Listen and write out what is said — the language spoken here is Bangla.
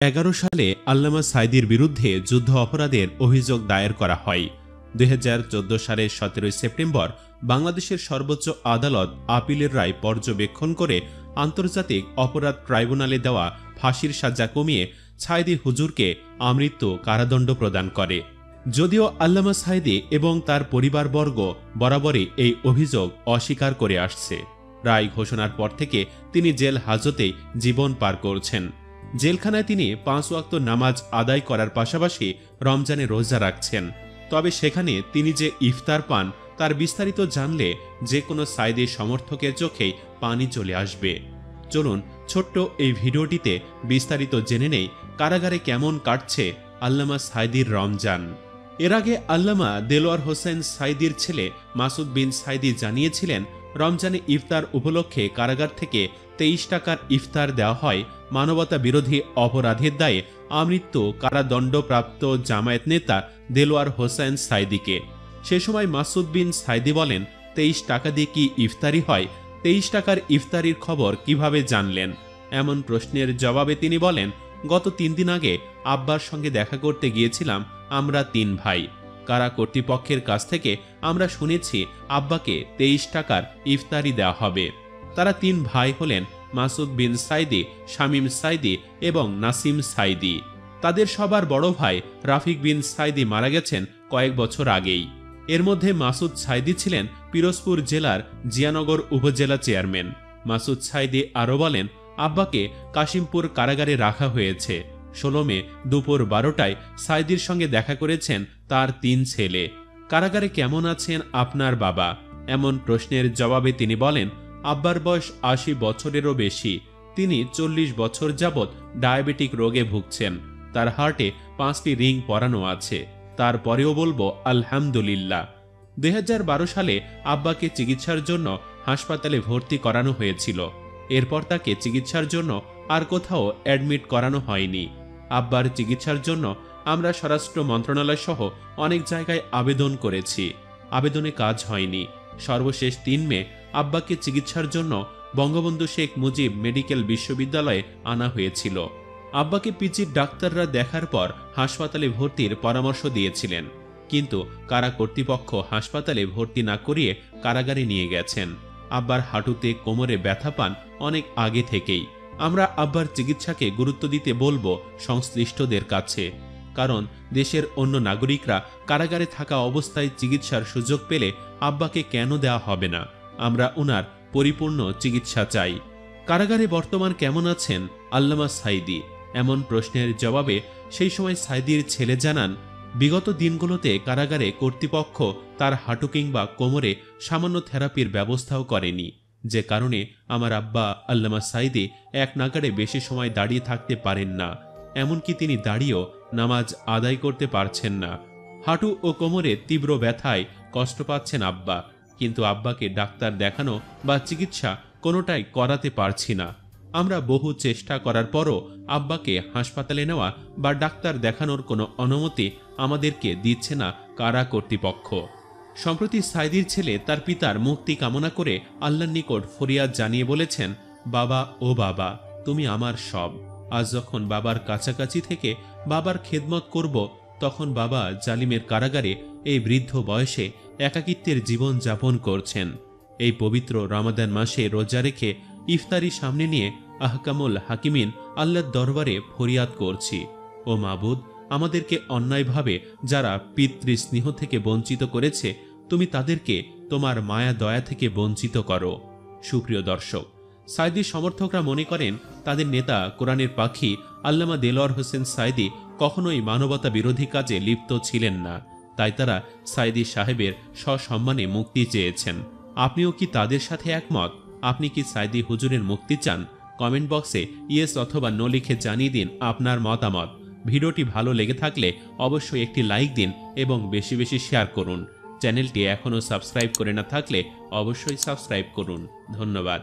সালে আল্লামা সাঈদীর বিরুদ্ধে যুদ্ধ অপরাধের অভিযোগ দায়ের করা হয়। 2014 সালের 17 সেপ্টেম্বর বাংলাদেশের সর্বোচ্চ আদালত আপিলের রায় পর্যবেক্ষণ করে আন্তর্জাতিক অপরাধ ট্রাইব্যুনালে দেওয়া ফাঁসির সাজা কমিয়ে সাঈদী হুজুরকে আমৃত্যু কারাদণ্ড প্রদান করে। যদিও আল্লামা সাঈদী এবং তার পরিবারবর্গ বরাবরই এই অভিযোগ অস্বীকার করে আসছে। রায় ঘোষণার পর থেকে তিনি জেল হাজতেই জীবন পার করছেন। জেলখানায় তিনি 5 ওয়াক্ত নামাজ আদায় করার পাশাপাশি রমজানে রোজা রাখছেন। তবে সেখানে তিনি যে ইফতার পান তার বিস্তারিত জানলে যে কোনো সাঈদী সমর্থকের চোখেই পানি চলে আসবে। চলুন ছোট্ট এই ভিডিওটিতে বিস্তারিত জেনে নেই কারাগারে কেমন কাটছে আল্লামা সাঈদীর রমজান। এর আগে আল্লামা দেলোয়ার হোসেন সাঈদীর ছেলে মাসুদ বিন সাঈদী জানিয়েছিলেন, রমজানে ইফতার উপলক্ষে কারাগার থেকে 23 টাকার ইফতার দেওয়া হয় মানবতা বিরোধী অপরাধের দায়ে আমৃত্যু কারাদণ্ডপ্রাপ্ত জামায়াত নেতা দেলোয়ার হোসেন সাঈদীকে। সে সময় মাসুদ বিন সাঈদী বলেন, 23 টাকা দিয়ে কি ইফতারি হয়? 23 টাকার ইফতারির খবর কিভাবে জানলেন? এমন প্রশ্নের জবাবে তিনি বলেন, গত 3 দিন আগে আব্বার সঙ্গে দেখা করতে গিয়েছিলাম। আমরা 3 ভাই। কারা কর্তৃপক্ষের কাছ থেকে আমরা শুনেছি আব্বাকে 23 টাকার ইফতারি দেওয়া হবে। তারা 3 ভাই হলেন মাসুদ বিন সাঈদী, শামীম সাঈদী এবং নাসিম সাঈদী। তাদের সবার বড় ভাই রাফিক বিন সাঈদী মারা গেছেন কয়েক বছর আগেই। এর মধ্যে মাসুদ সাঈদী ছিলেন পিরোজপুর জেলার জিয়ানগর উপজেলা চেয়ারম্যান। মাসুদ সাঈদী আরও বলেন, আব্বাকে কাশিমপুর কারাগারে রাখা হয়েছে। 16 মে দুপুর 12টায় সাঈদীর সঙ্গে দেখা করেছেন তার 3 ছেলে। কারাগারে কেমন আছেন আপনার বাবা? এমন প্রশ্নের জবাবে তিনি বলেন, আব্বার বয়স 80 বছরেরও বেশি। তিনি 40 বছর যাবৎ ডায়াবেটিক রোগে ভুগছেন। তার হার্টে 5টি রিং পরানো আছে। তারপরেও বলবো আলহামদুলিল্লাহ। 2012 সালে আব্বাকে চিকিৎসার জন্য হাসপাতালে ভর্তি করানো হয়েছিল। এরপর তাকে চিকিৎসার জন্য আর কোথাও অ্যাডমিট করানো হয়নি। আব্বার চিকিৎসার জন্য আমরা স্বরাষ্ট্র মন্ত্রণালয় সহ অনেক জায়গায় আবেদন করেছি। আবেদনে কাজ হয়নি। সর্বশেষ 3 মে আব্বাকে চিকিৎসার জন্য বঙ্গবন্ধু শেখ মুজিব মেডিকেল বিশ্ববিদ্যালয়ে আনা হয়েছিল। আব্বাকে পিজির ডাক্তাররা দেখার পর হাসপাতালে ভর্তির পরামর্শ দিয়েছিলেন, কিন্তু কারা কর্তৃপক্ষ হাসপাতালে ভর্তি না করিয়ে কারাগারে নিয়ে গেছেন। আব্বার হাঁটুতে কোমরে ব্যথা পান অনেক আগে থেকেই। আমরা আব্বার চিকিৎসাকে গুরুত্ব দিতে বলবো সংশ্লিষ্টদের কাছে, কারণ দেশের অন্য নাগরিকরা কারাগারে থাকা অবস্থায় চিকিৎসার সুযোগ পেলে আব্বাকে কেন দেওয়া হবে না? আমরা ওনার পরিপূর্ণ চিকিৎসা চাই। কারাগারে বর্তমান কেমন আছেন আল্লামা সাঈদী? এমন প্রশ্নের জবাবে সেই সময় সাঈদীর ছেলে জানান, বিগত দিনগুলোতে কারাগারে কর্তৃপক্ষ তার হাঁটু কিংবা কোমরে সামান্য থেরাপির ব্যবস্থাও করেনি, যে কারণে আমার আব্বা আল্লামা সাঈদী এক নাগাড়ে বেশি সময় দাঁড়িয়ে থাকতে পারেন না। এমনকি তিনি দাঁড়িয়েও নামাজ আদায় করতে পারছেন না। হাঁটু ও কোমরে তীব্র ব্যথায় কষ্ট পাচ্ছেন আব্বা, কিন্তু আব্বাকে ডাক্তার দেখানো বা চিকিৎসা কোনোটাই করাতে পারছি না। আমরা বহু চেষ্টা করার পরও আব্বাকে হাসপাতালে নেওয়া বা ডাক্তার দেখানোর কোনো অনুমতি আমাদেরকে দিচ্ছে না কারা কর্তৃপক্ষ। সম্প্রতি সাঈদীর ছেলে তার পিতার মুক্তি কামনা করে আল্লাহর নিকট ফরিয়াদ জানিয়ে বলেছেন, বাবা ও বাবা, তুমি আমার সব। আজ যখন বাবার কাছাকাছি থেকে বাবার খেদমত করব, তখন বাবা জালিমের কারাগারে এই বৃদ্ধ বয়সে একাকিত্বের জীবন যাপন করছেন। এই পবিত্র রমাদান মাসে রোজা রেখে ইফতারি সামনে নিয়ে আহকামুল হাকিমিন আল্লাহর দরবারে ফরিয়াদ করছি, ও মাবুদ, আমাদেরকে অন্যায়ভাবে যারা পিতৃস্নেহ থেকে বঞ্চিত করেছে, তুমি তাদেরকে তোমার মায়া দয়া থেকে বঞ্চিত করো। সুপ্রিয় দর্শক, সাঈদীর সমর্থকরা মনে করেন তাদের নেতা কোরআনের পাখি আল্লামা দেলোয়ার হোসেন সাঈদী কখনোই মানবতা বিরোধী কাজে লিপ্ত ছিলেন না, তাই তারা সাঈদী সাহেবের সসম্মানে মুক্তি চেয়েছেন। আপনিও কি তাদের সাথে একমত? আপনি কি সাঈদী হুজুরের মুক্তি চান? কমেন্ট বক্সে ইয়েস অথবা নো লিখে জানিয়ে দিন আপনার মতামত। ভিডিওটি ভালো লেগে থাকলে অবশ্যই একটি লাইক দিন এবং বেশি বেশি শেয়ার করুন। চ্যানেলটি এখনও সাবস্ক্রাইব করে না থাকলে অবশ্যই সাবস্ক্রাইব করুন। ধন্যবাদ।